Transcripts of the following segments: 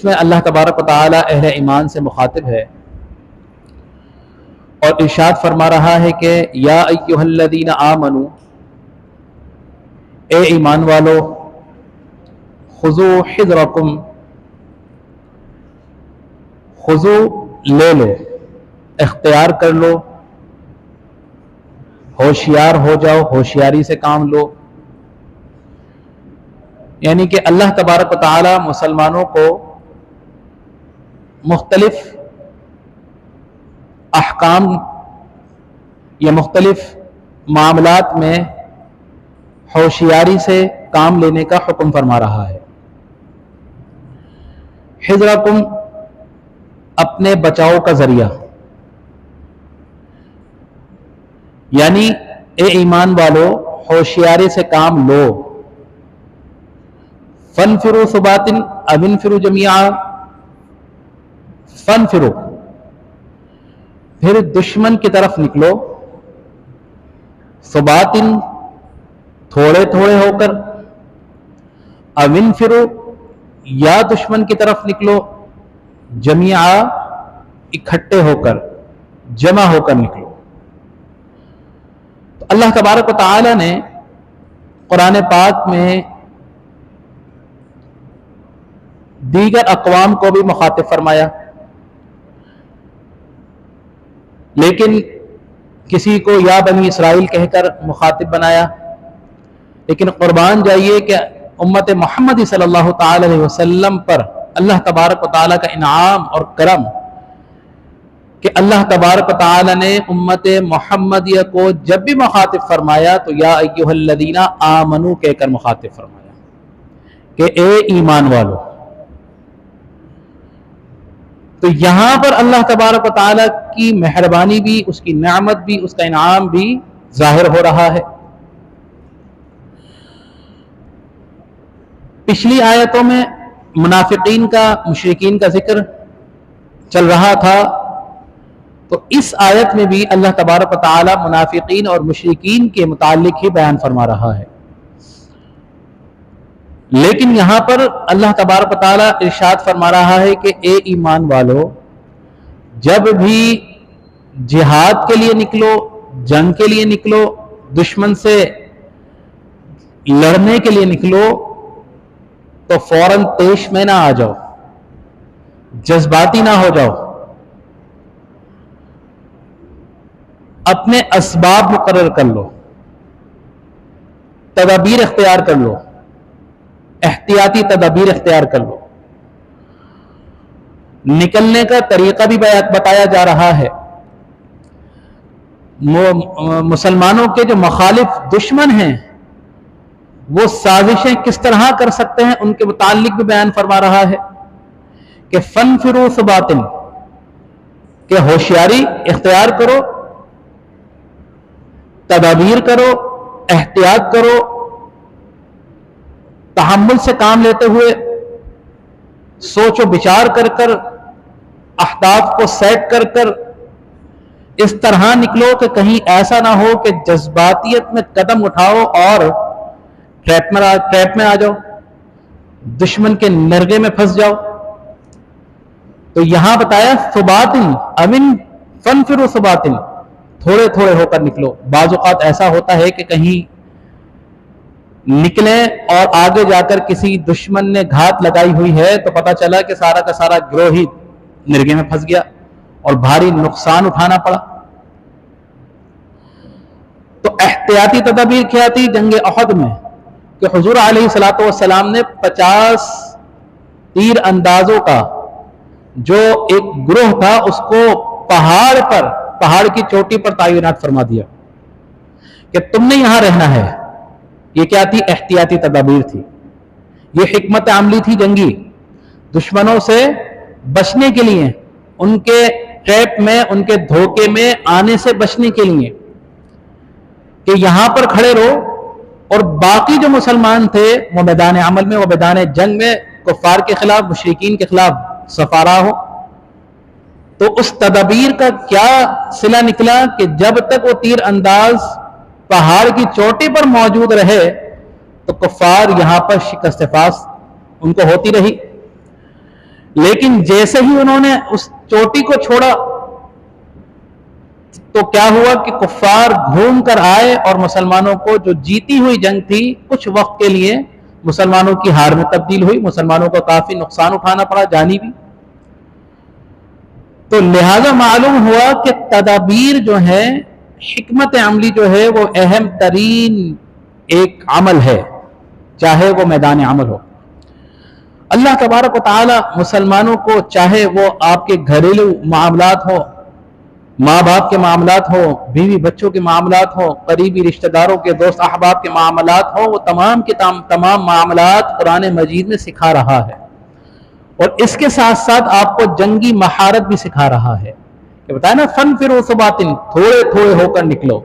اس میں اللہ تبارک و تعالی اہل ایمان سے مخاطب ہے اور ارشاد فرما رہا ہے کہ یا ایھا الذین آمنو، اے ایمان والو، خذوا حذرکم، خذوا لے لو، اختیار کر لو، ہوشیار ہو جاؤ، ہوشیاری سے کام لو. یعنی کہ اللہ تبارک و تعالی مسلمانوں کو مختلف احکام یا مختلف معاملات میں ہوشیاری سے کام لینے کا حکم فرما رہا ہے. حذرکم اپنے بچاؤ کا ذریعہ، یعنی اے ایمان والو ہوشیاری سے کام لو. فانفروا ثبات او انفروا جميعا، فانفروا پھر دشمن کی طرف نکلو، ثبات تھوڑے تھوڑے ہو کر، او انفروا یا دشمن کی طرف نکلو، جميعا اکٹھے ہو کر، جمع ہو کر نکلو. تو اللہ تبارک و تعالی نے قرآن پاک میں دیگر اقوام کو بھی مخاطب فرمایا، لیکن کسی کو یا بنی اسرائیل کہہ کر مخاطب بنایا. لیکن قربان جائیے کہ امت محمدی صلی اللہ تعالی علیہ وسلم پر اللہ تبارک و تعالی کا انعام اور کرم کہ اللہ تبارک و تعالی نے امت محمدیہ کو جب بھی مخاطب فرمایا تو یا ایھا الذین آمنو کہہ کر مخاطب فرمایا کہ اے ایمان والو. تو یہاں پر اللہ تبارک و تعالی کی مہربانی بھی، اس کی نعمت بھی، اس کا انعام بھی ظاہر ہو رہا ہے. پچھلی آیتوں میں منافقین کا، مشرکین کا ذکر چل رہا تھا، تو اس آیت میں بھی اللہ تبارک و تعالی منافقین اور مشرکین کے متعلق ہی بیان فرما رہا ہے. لیکن یہاں پر اللہ تبارک و تعالی ارشاد فرما رہا ہے کہ اے ایمان والو، جب بھی جہاد کے لیے نکلو، جنگ کے لیے نکلو، دشمن سے لڑنے کے لیے نکلو تو فوراً طیش میں نہ آ جاؤ، جذباتی نہ ہو جاؤ، اپنے اسباب مقرر کر لو، تدابیر اختیار کر لو، احتیاطی تدابیر اختیار کر لو. نکلنے کا طریقہ بھی بتایا جا رہا ہے. مسلمانوں کے جو مخالف دشمن ہیں وہ سازشیں کس طرح کر سکتے ہیں ان کے متعلق بھی بیان فرما رہا ہے کہ فانفروا ثبات، کہ ہوشیاری اختیار کرو، تدابیر کرو، احتیاط کرو، تحمل سے کام لیتے ہوئے، سوچ و بچار کر کر، اہداف کو سیٹ کر کر اس طرح نکلو کہ کہیں ایسا نہ ہو کہ جذباتیت میں قدم اٹھاؤ اور ٹریپ میں آ جاؤ، دشمن کے نرغے میں پھنس جاؤ. تو یہاں بتایا ثبات امن فانفروا ثبات، تھوڑے تھوڑے ہو کر نکلو. بعض اوقات ایسا ہوتا ہے کہ کہیں نکلیں اور آگے جا کر کسی دشمن نے گھات لگائی ہوئی ہے تو پتہ چلا کہ سارا کا سارا گروہ ہی نرگے میں پھنس گیا اور بھاری نقصان اٹھانا پڑا. تو احتیاطی تدابیر کیا تھی جنگ احد میں کہ حضور علیہ الصلوۃ والسلام نے 50 تیر اندازوں کا جو ایک گروہ تھا اس کو پہاڑ کی چوٹی پر تعینات فرما دیا کہ تم نے یہاں رہنا ہے. یہ کیا تھی؟ احتیاطی تدابیر تھی. یہ حکمت عملی تھی جنگی، دشمنوں سے بچنے کے لیے، ان کے ٹریپ میں، ان کے دھوکے میں آنے سے بچنے کے لیے کہ یہاں پر کھڑے رہو اور باقی جو مسلمان تھے وہ میدان عمل میں، وہ میدان جنگ میں کفار کے خلاف، مشرکین کے خلاف صفارا ہو. تو اس تدابیر کا کیا صلہ نکلا کہ جب تک وہ تیر انداز پہاڑ کی چوٹی پر موجود رہے تو کفار یہاں پر شکست فاس ان کو ہوتی رہی. لیکن جیسے ہی انہوں نے اس چوٹی کو چھوڑا تو کیا ہوا کہ کفار گھوم کر آئے اور مسلمانوں کو جو جیتی ہوئی جنگ تھی کچھ وقت کے لیے مسلمانوں کی ہار میں تبدیل ہوئی، مسلمانوں کو کافی نقصان اٹھانا پڑا جانی بھی۔ تو لہذا معلوم ہوا کہ تدابیر جو ہے، حکمت عملی جو ہے وہ اہم ترین ایک عمل ہے، چاہے وہ میدان عمل ہو۔ اللہ تبارک و تعالی مسلمانوں کو، چاہے وہ آپ کے گھریلو معاملات ہو، ماں باپ کے معاملات ہو، بیوی بچوں کے معاملات ہو، قریبی رشتہ داروں کے، دوست احباب کے معاملات ہو، وہ تمام کے تمام معاملات قرآن مجید میں سکھا رہا ہے، اور اس کے ساتھ ساتھ آپ کو جنگی مہارت بھی سکھا رہا ہے کہ بتائیں نا، فَانْفِرُوا ثُبَاتٍ، تھوڑے تھوڑے ہو کر نکلو،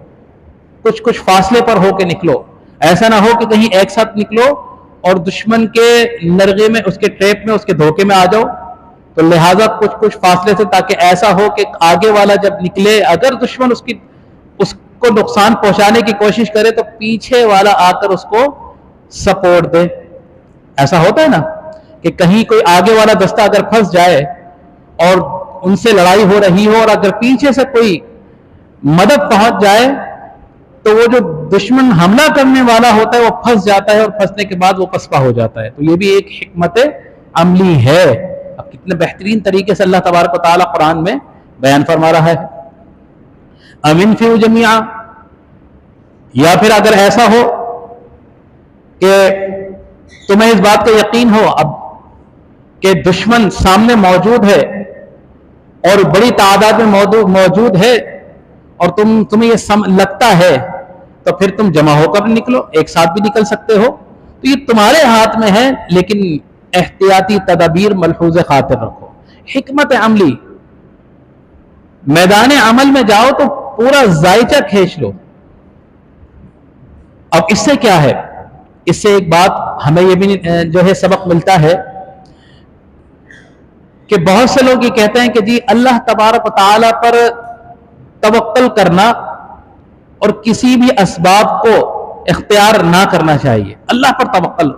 کچھ فاصلے پر ہو کے نکلو، ایسا نہ ہو کہ کہیں ایک ساتھ نکلو اور دشمن کے نرغے میں، اس کے ٹریپ میں، اس کے دھوکے میں آ جاؤ۔ تو لہٰذا کچھ فاصلے سے، تاکہ ایسا ہو کہ آگے والا جب نکلے، اگر دشمن اس کو نقصان پہنچانے کی کوشش کرے تو پیچھے والا آ کر اس کو سپورٹ دے۔ ایسا ہوتا ہے نا کہ کہیں کوئی آگے والا دستہ اگر پھنس جائے اور ان سے لڑائی ہو رہی ہو، اور اگر پیچھے سے کوئی مدد پہنچ جائے تو وہ جو دشمن حملہ کرنے والا ہوتا ہے وہ پھنس جاتا ہے، اور پھنسنے کے بعد وہ پسپا ہو جاتا ہے۔ تو یہ بھی ایک حکمت عملی ہے۔ اب کتنے بہترین طریقے سے اللہ تبارک و تعالیٰ قرآن میں بیان فرما رہا ہے۔ ام انفروا جمیعا، یا پھر اگر ایسا ہو کہ تمہیں اس بات کا یقین ہو اب کہ دشمن سامنے موجود ہے اور بڑی تعداد میں موجود ہے، اور تمہیں یہ لگتا ہے، تو پھر تم جمع ہو کر نکلو، ایک ساتھ بھی نکل سکتے ہو۔ تو یہ تمہارے ہاتھ میں ہے، لیکن احتیاطی تدابیر ملحوظ خاطر رکھو۔ حکمت عملی، میدان عمل میں جاؤ تو پورا ذائچہ کھینچ لو۔ اب اس سے کیا ہے؟ اس سے ایک بات ہمیں یہ بھی جو ہے سبق ملتا ہے کہ بہت سے لوگ یہ کہتے ہیں کہ جی اللہ تبارک و تعالیٰ پر توکل کرنا اور کسی بھی اسباب کو اختیار نہ کرنا چاہیے، اللہ پر توکل۔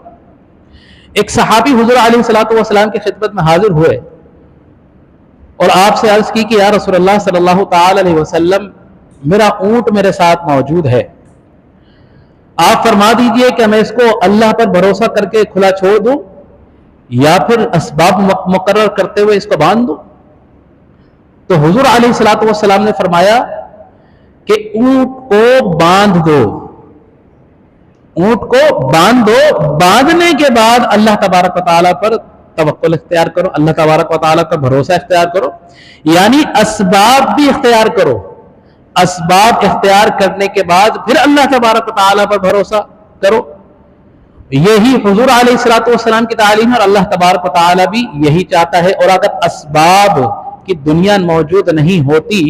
ایک صحابی حضور علیہ الصلوۃ والسلام کی خدمت میں حاضر ہوئے اور آپ سے عرض کی کہ یا رسول اللہ صلی اللہ تعالی علیہ وسلم، میرا اونٹ میرے ساتھ موجود ہے، آپ فرما دیجئے کہ میں اس کو اللہ پر بھروسہ کر کے کھلا چھوڑ دوں یا پھر اسباب مقرر کرتے ہوئے اس کو باندھ دوں؟ تو حضور علیہ الصلوۃ والسلام نے فرمایا کہ اونٹ کو باندھ دو، اونٹ کو باندھ دو، باندھنے کے بعد اللہ تبارک و تعالیٰ پر توکل اختیار کرو، اللہ تبارک و تعالیٰ کا بھروسہ اختیار کرو، یعنی اسباب بھی اختیار کرو۔ اسباب اختیار کرنے کے بعد پھر اللہ تبارک و تعالیٰ پر بھروسہ کرو۔ یہی حضور علیہ الصلوۃ والسلام کی تعلیم ہے، اور اللہ تبارک و تعالیٰ بھی یہی چاہتا ہے۔ اور اگر اسباب کی دنیا موجود نہیں ہوتی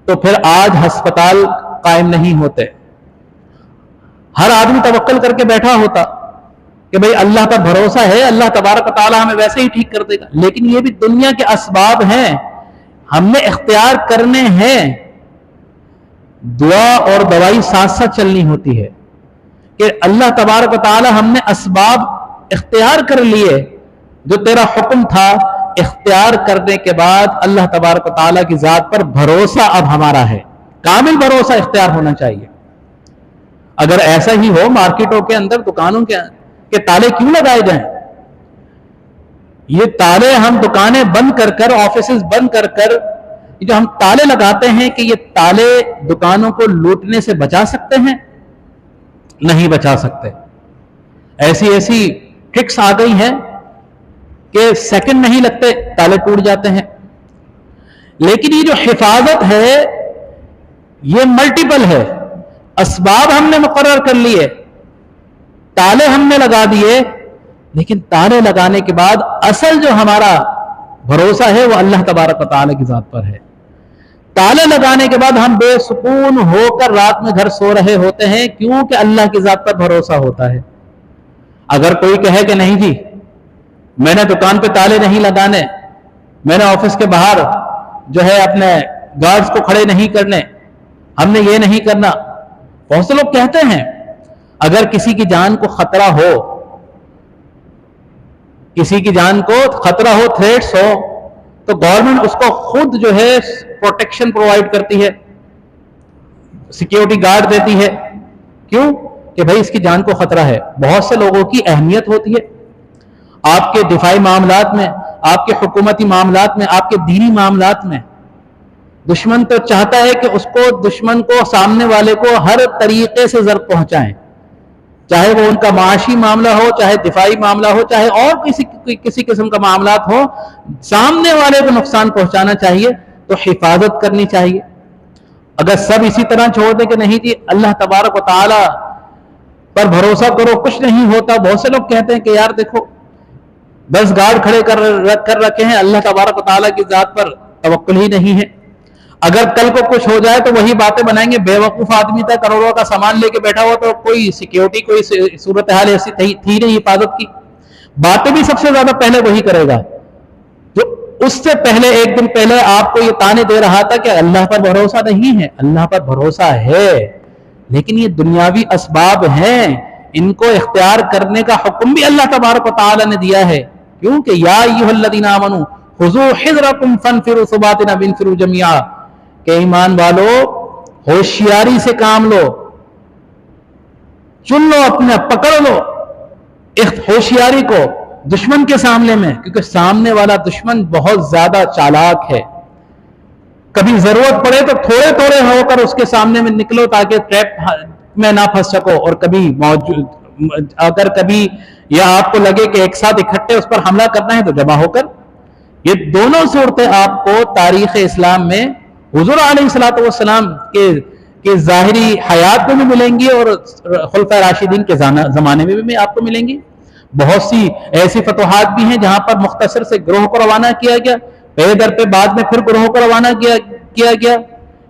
تو پھر آج ہسپتال قائم نہیں ہوتے، ہر آدمی توکل کر کے بیٹھا ہوتا کہ بھئی اللہ پر بھروسہ ہے، اللہ تبارک و تعالیٰ ہمیں ویسے ہی ٹھیک کر دے گا۔ لیکن یہ بھی دنیا کے اسباب ہیں، ہم نے اختیار کرنے ہیں، دعا اور دوائی ساتھ ساتھ چلنی ہوتی ہے کہ اللہ تبارک و تعالیٰ ہم نے اسباب اختیار کر لیے، جو تیرا حکم تھا اختیار کرنے کے بعد اللہ تبارک و تعالیٰ کی ذات پر بھروسہ اب ہمارا ہے، کامل بھروسہ اختیار ہونا چاہیے۔ اگر ایسا ہی ہو مارکیٹوں کے اندر، دکانوں کے تالے کیوں لگائے جائیں؟ یہ تالے ہم دکانیں بند کر کر، آفیسز بند کر کر، جو ہم تالے لگاتے ہیں، کہ یہ تالے دکانوں کو لوٹنے سے بچا سکتے ہیں؟ نہیں بچا سکتے۔ ایسی ٹرکس آ گئی ہیں کہ سیکنڈ نہیں لگتے تالے ٹوٹ جاتے ہیں۔ لیکن یہ جو حفاظت ہے یہ ملٹیپل ہے، اسباب ہم نے مقرر کر لیے، تالے ہم نے لگا دیے، لیکن تالے لگانے کے بعد اصل جو ہمارا بھروسہ ہے وہ اللہ تبارک و تعالیٰ کی ذات پر ہے۔ تالے لگانے کے بعد ہم بے سکون ہو کر رات میں گھر سو رہے ہوتے ہیں، کیونکہ اللہ کی ذات پر بھروسہ ہوتا ہے۔ اگر کوئی کہے کہ نہیں جی میں نے دکان پہ تالے نہیں لگانے، میں نے آفس کے باہر جو ہے اپنے گارڈز کو کھڑے نہیں کرنے، ہم نے یہ نہیں کرنا، بہت سے لوگ کہتے ہیں۔ اگر کسی کی جان کو خطرہ ہو کسی کی جان کو خطرہ ہو, تھریٹس ہو, تو گورنمنٹ اس کو خود جو ہے پروٹیکشن پرووائڈ کرتی ہے, سیکیورٹی گارڈ دیتی ہے. کیوں؟ کہ بھائی اس کی جان کو خطرہ ہے. بہت سے لوگوں کی اہمیت ہوتی ہے آپ کے دفاعی معاملات میں, آپ کے حکومتی معاملات میں, آپ کے دینی معاملات میں. دشمن تو چاہتا ہے کہ اس کو, دشمن کو, سامنے والے کو ہر طریقے سے ضرر پہنچائیں, چاہے وہ ان کا معاشی معاملہ ہو, چاہے دفاعی معاملہ ہو, چاہے اور کسی قسم کا معاملات ہو, سامنے والے کو نقصان پہنچانا چاہیے تو حفاظت کرنی چاہیے. اگر سب اسی طرح چھوڑ دیں کہ نہیں جی اللہ تبارک و تعالی پر بھروسہ کرو, کچھ نہیں ہوتا. بہت سے لوگ کہتے ہیں کہ یار دیکھو 10 گارڈ کھڑے کر رکھے ہیں, اللہ تبارک و تعالیٰ کی ذات پر توکل ہی نہیں ہے. اگر کل کو کچھ ہو جائے تو وہی باتیں بنائیں گے. بے وقوف آدمی تھا, کروڑوں کا سامان لے کے بیٹھا ہوا, تو کوئی سیکیورٹی, کوئی صورتحال ایسی تھی نہیں حفاظت کی. باتیں بھی سب سے زیادہ پہلے وہی کرے گا جو اس سے پہلے ایک دن پہلے آپ کو یہ تانے دے رہا تھا کہ اللہ پر بھروسہ نہیں ہے. اللہ پر بھروسہ ہے, لیکن یہ دنیاوی اسباب ہیں, ان کو اختیار کرنے کا حکم بھی اللہ تبارک و تعالی نے دیا ہے. کیونکہ یا ایھا الذین آمنوا خذوا حذرکم فانفروا ثبات او انفروا جمیعا, کہ ایمان والو ہوشیاری سے کام لو, چن لو, اپنا پکڑ لو ہوشیاری کو دشمن کے سامنے میں, کیونکہ سامنے والا دشمن بہت زیادہ چالاک ہے. کبھی ضرورت پڑے تو تھوڑے تھوڑے ہو کر اس کے سامنے میں نکلو تاکہ ٹریپ میں نہ پھنس سکو, اور کبھی اگر کبھی یا آپ کو لگے کہ ایک ساتھ اکٹھے اس پر حملہ کرنا ہے تو جمع ہو کر. یہ دونوں صورتیں آپ کو تاریخ اسلام میں حضور علیہ الصلوۃ والسلام کے ظاہری حیات میں بھی ملیں گی, اور خلفائے راشدین کے زمانے میں بھی آپ کو ملیں گی. بہت سی ایسی فتوحات بھی ہیں جہاں پر مختصر سے گروہ کو روانہ کیا گیا, پہ در پہ بعد میں پھر گروہ کو روانہ کیا گیا,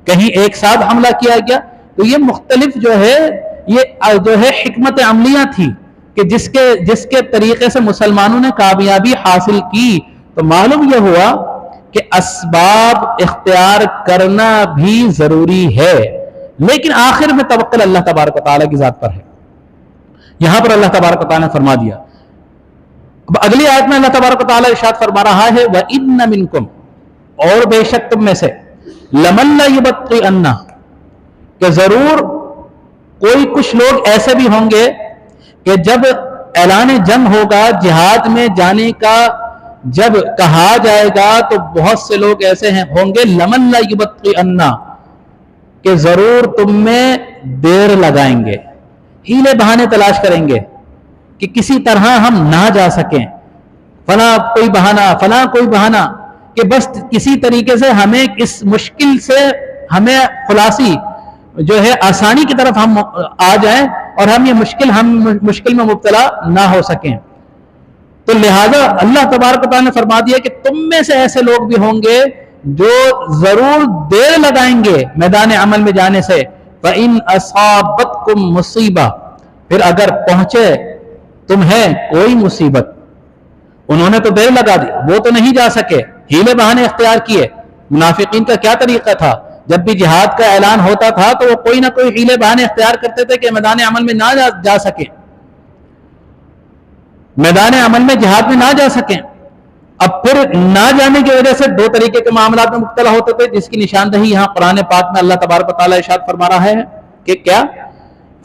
کہیں ایک ساتھ حملہ کیا گیا. تو یہ مختلف جو ہے حکمت عملیاں تھی کہ جس کے طریقے سے مسلمانوں نے کامیابی حاصل کی. تو معلوم یہ ہوا کہ اسباب اختیار کرنا بھی ضروری ہے, لیکن آخر میں توکل اللہ تبارک و تعالیٰ کی ذات پر ہے. یہاں پر اللہ تبارک و تعالیٰ نے فرما دیا. اب اگلی آیت میں اللہ تبارک و تعالیٰ ارشاد فرما رہا ہے وَإِنَّ مِنْكُمْ, اور بے شک تم میں سے, لَمَن لَيُبَطِّئَنَّ, کہ ضرور کوئی کچھ لوگ ایسے بھی ہوں گے کہ جب اعلان جنگ ہوگا, جہاد میں جانے کا جب کہا جائے گا, تو بہت سے لوگ ایسے ہوں گے لَمَن لَيُبَطِّئَنَّ, کہ ضرور تم میں دیر لگائیں گے, ہیلے بہانے تلاش کریں گے کہ کسی طرح ہم نہ جا سکیں, فلاں کوئی بہانہ, کہ بس کسی طریقے سے ہمیں اس مشکل سے ہمیں خلاصی جو ہے آسانی کی طرف ہم آ جائیں, اور ہم مشکل میں مبتلا نہ ہو سکیں. تو لہذا اللہ تبارک و تعالیٰ نے فرما دیا کہ تم میں سے ایسے لوگ بھی ہوں گے جو ضرور دیر لگائیں گے میدان عمل میں جانے سے. فَإِنْ أَصَابَتْكُمْ مُصِيبَةٌ, پھر اگر پہنچے تمہیں کوئی مصیبت, انہوں نے تو دیر لگا دی, وہ تو نہیں جا سکے, ہیلے بہانے اختیار کیے. منافقین کا کیا طریقہ تھا, جب بھی جہاد کا اعلان ہوتا تھا تو وہ کوئی نہ کوئی ہیلے بہانے اختیار کرتے تھے کہ میدان عمل میں نہ جا سکیں, میدان عمل میں جہاد میں نہ جا سکیں. اب پھر نہ جانے کی وجہ سے دو طریقے کے معاملات میں مبتلا ہوتے تھے, جس کی نشاندہی یہاں قرآن پاک میں اللہ تبارک و تعالیٰ ارشاد فرما رہا ہے کہ کیا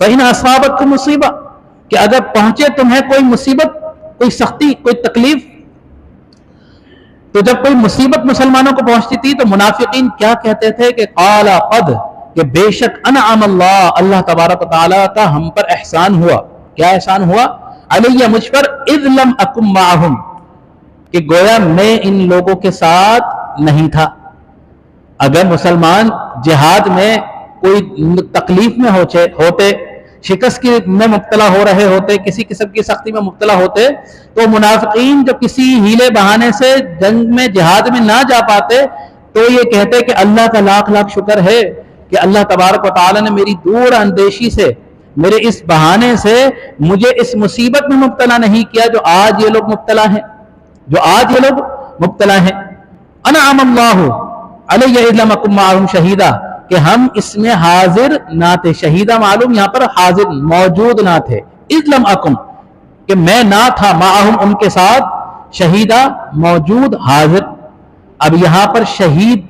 فَإِنْ أَصَابَتْكُمْ مُصِيبَةٌ, کہ اگر پہنچے تمہیں کوئی مصیبت, کوئی سختی, کوئی تکلیف. تو جب کوئی مصیبت مسلمانوں کو پہنچتی تھی تو منافقین کیا کہتے تھے کہ قَالَ قَدْ, کہ بے شک انعم اللہ, اللہ تبارک و تعالیٰ کا ہم پر احسان ہوا. کیا احسان ہوا؟ علیہ, مجھ پر, اذ لم اکم معہم, کہ گویا میں ان لوگوں کے ساتھ نہیں تھا. اگر مسلمان جہاد میں کوئی تکلیف میں ہوتے, شکست میں مبتلا ہو رہے ہوتے, کسی قسم کی سختی میں مبتلا ہوتے, تو منافقین جو کسی ہیلے بہانے سے جنگ میں جہاد میں نہ جا پاتے تو یہ کہتے کہ اللہ کا لاکھ لاکھ شکر ہے کہ اللہ تبارک و تعالیٰ نے میری دور اندیشی سے, میرے اس بہانے سے مجھے اس مصیبت میں مبتلا نہیں کیا جو آج یہ لوگ مبتلا ہیں. انعم اللہ علیہ اذ لم اکن معہم شہیدا, کہ ہم اس میں حاضر نہ تھے. شہیدہ معلوم یہاں پر حاضر, موجود نہ تھے. اذ لم اکن, کہ میں نہ تھا, معہم ان کے ساتھ, شہیدہ موجود حاضر. اب یہاں پر شہید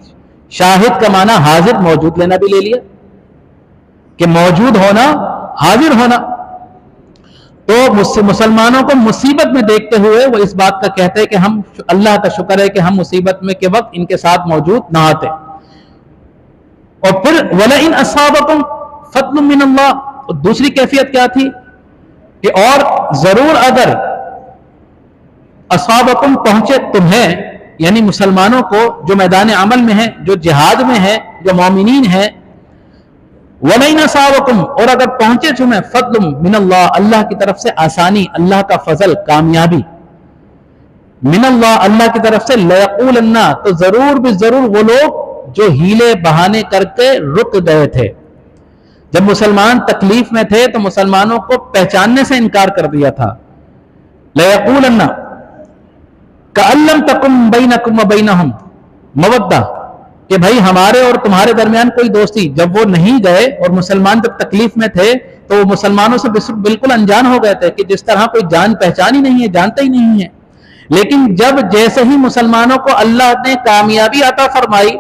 شاہد کا معنی حاضر موجود لینا بھی لے لیا کہ موجود ہونا حاضر ہونا. تو مسلمانوں کو مصیبت میں دیکھتے ہوئے وہ اس بات کا کہتے ہیں کہ ہم اللہ کا شکر ہے کہ ہم مصیبت میں کے وقت ان کے ساتھ موجود نہ آتے. اور پھر وَلَئِنْ أَصَابَكُمْ فَضْلٌ مِّنَ اللَّهِ, دوسری کیفیت کیا تھی کہ اور ضرور اگر اصابکم پہنچے تمہیں, یعنی مسلمانوں کو جو میدان عمل میں ہیں, جو جہاد میں ہیں, جو مومنین ہیں, وَلَئِنْ أَصَابَكُمْ اور اگر پہنچے تمہیں فضل من اللہ, اللہ کی طرف سے آسانی, اللہ کا فضل, کامیابی, من اللہ اللہ کی طرف سے, لَيَقُولَنَّ تو ضرور بھی ضرور وہ لوگ جو ہیلے بہانے کر کے رک گئے تھے. جب مسلمان تکلیف میں تھے تو مسلمانوں کو پہچاننے سے انکار کر دیا تھا. لَيَقُولَنَّ كَأَن لَّمْ تَكُن بَيْنَكُمْ وَبَيْنَهُمْ مَوَدَّةٌ کہ بھائی ہمارے اور تمہارے درمیان کوئی دوستی. جب وہ نہیں گئے اور مسلمان جب تکلیف میں تھے تو وہ مسلمانوں سے بالکل انجان ہو گئے تھے کہ جس طرح کوئی جان پہچان ہی نہیں ہے, جانتے ہی نہیں ہے. لیکن جب جیسے ہی مسلمانوں کو اللہ نے کامیابی عطا فرمائی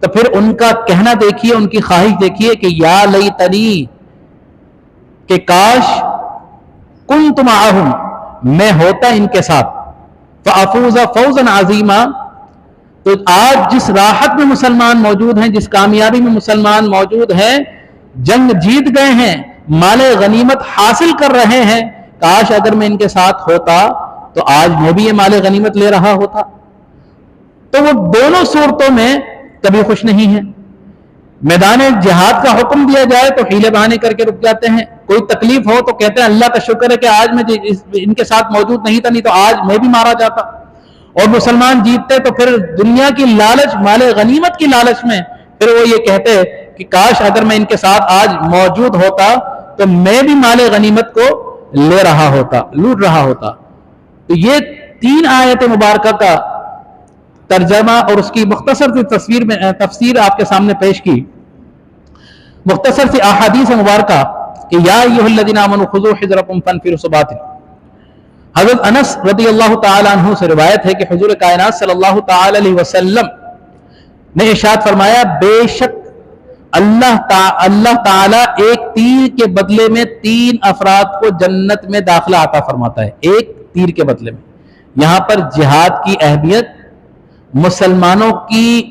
تو پھر ان کا کہنا دیکھیے, ان کی خواہش دیکھیے کہ یا لیتنی, کہ کاش کنت معہم, میں ہوتا ان کے ساتھ, فافوز فوزا عظیما. تو آج جس راحت میں مسلمان موجود ہیں, جس کامیابی میں مسلمان موجود ہیں, جنگ جیت گئے ہیں, مال غنیمت حاصل کر رہے ہیں, کاش اگر میں ان کے ساتھ ہوتا تو آج میں بھی یہ مال غنیمت لے رہا ہوتا. تو وہ دونوں صورتوں میں کبھی خوش نہیں ہے. میدان جہاد کا حکم دیا جائے تو حیلے بہانے کر کے رک جاتے ہیں, کوئی تکلیف ہو تو کہتے ہیں اللہ کا شکر ہے کہ آج میں ان کے ساتھ موجود نہیں تھا, نہیں تو آج میں بھی مارا جاتا. اور مسلمان جیتتے تو پھر دنیا کی لالچ, مال غنیمت کی لالچ میں پھر وہ یہ کہتے کہ کاش اگر میں ان کے ساتھ آج موجود ہوتا تو میں بھی مال غنیمت کو لے رہا ہوتا, لوٹ رہا ہوتا. تو یہ 3 آیت مبارکہ کا ترجمہ اور اس کی مختصر سی تفسیر آپ کے سامنے پیش کی. مختصر سی احادیث مبارکہ کہ یا ایھا الذین آمنوا خذوا حذرکم فانفروا ثبات. حضرت انس رضی اللہ تعالی عنہ سے روایت ہے کہ حضور کائنات صلی اللہ تعالی علیہ وسلم نے ارشاد فرمایا, بے شک اللہ تعالی ایک تیر کے بدلے میں 3 افراد کو جنت میں داخلہ عطا فرماتا ہے. ایک تیر کے بدلے میں. یہاں پر جہاد کی اہمیت, مسلمانوں کی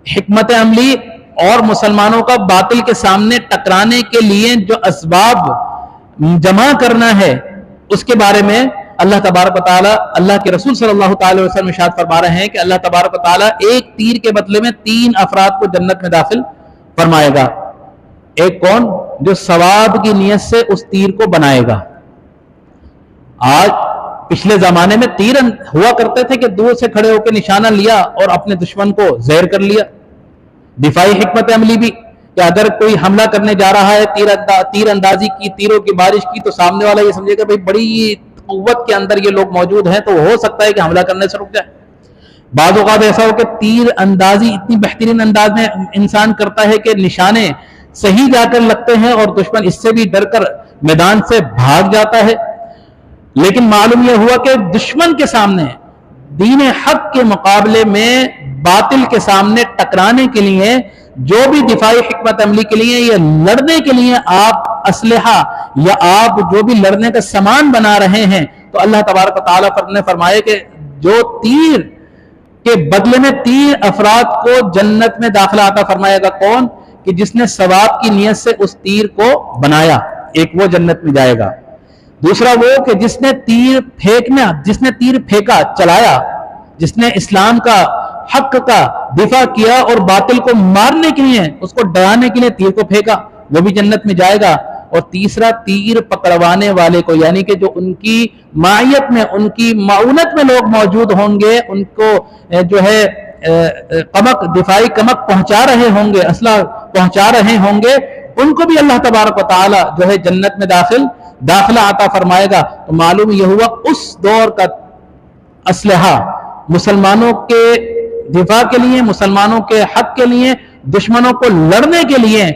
حکمت عملی اور مسلمانوں کا باطل کے سامنے ٹکرانے کے لیے جو اسباب جمع کرنا ہے اس کے بارے میں اللہ تبارک و تعالی, اللہ کے رسول صلی اللہ تعالی وسلم ارشاد فرما رہے ہیں کہ اللہ تبارک و تعالی ایک تیر کے بدلے میں 3 افراد کو جنت میں داخل فرمائے گا. ایک کون؟ جو ثواب کی نیت سے اس تیر کو بنائے گا. آج پچھلے زمانے میں تیر ہوا کرتے تھے کہ دور سے کھڑے ہو کے نشانہ لیا اور اپنے دشمن کو زہر کر لیا. دفاعی حکمت عملی بھی کہ اگر کوئی حملہ کرنے جا رہا ہے, تیر اندازی کی, تیروں کی بارش کی, تو سامنے والا یہ سمجھے گا بھائی بڑی قوت کے اندر یہ لوگ موجود ہیں تو ہو سکتا ہے کہ حملہ کرنے سے رک جائے. بعض اوقات ایسا ہو کہ تیر اندازی اتنی بہترین انداز میں انسان کرتا ہے کہ نشانے صحیح جا کر لگتے ہیں اور دشمن اس سے بھی ڈر کر میدان سے بھاگ جاتا ہے. لیکن معلوم یہ ہوا کہ دشمن کے سامنے, دین حق کے مقابلے میں باطل کے سامنے ٹکرانے کے لیے جو بھی دفاعی حکمت عملی کے لیے یا لڑنے کے لیے آپ اسلحہ یا آپ جو بھی لڑنے کا سامان بنا رہے ہیں, تو اللہ تبارک و تعالیٰ نے فرمایا کہ جو تیر کے بدلے میں 3 افراد کو جنت میں داخلہ عطا فرمائے گا. کون؟ کہ جس نے ثواب کی نیت سے اس تیر کو بنایا, ایک وہ جنت میں جائے گا. دوسرا وہ کہ جس نے تیر پھینکا, چلایا, جس نے اسلام کا, حق کا دفاع کیا اور باطل کو مارنے کے لیے, اس کو ڈرانے کے لیے تیر کو پھینکا, وہ بھی جنت میں جائے گا. اور تیسرا تیر پکڑوانے والے کو, یعنی کہ جو ان کی معیت میں, ان کی معاونت میں لوگ موجود ہوں گے, ان کو جو ہے دفاعی کمک پہنچا رہے ہوں گے, اسلحہ پہنچا رہے ہوں گے, ان کو بھی اللہ تبارک و تعالی جو ہے جنت میں داخلہ عطا فرمائے گا. تو معلوم یہ ہوا اس دور کا اسلحہ مسلمانوں کے دفاع کے لیے, مسلمانوں کے حق کے لیے, دشمنوں کو لڑنے کے لیے.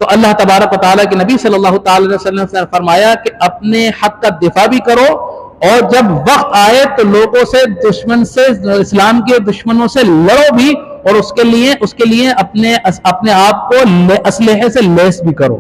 تو اللہ تبارک و تعالیٰ کے نبی صلی اللہ تعالی علیہ وسلم نے فرمایا کہ اپنے حق کا دفاع بھی کرو اور جب وقت آئے تو لوگوں سے دشمن سے اسلام کے دشمنوں سے لڑو بھی اور اس کے لیے اپنے آپ کو اسلحے سے لیس بھی کرو.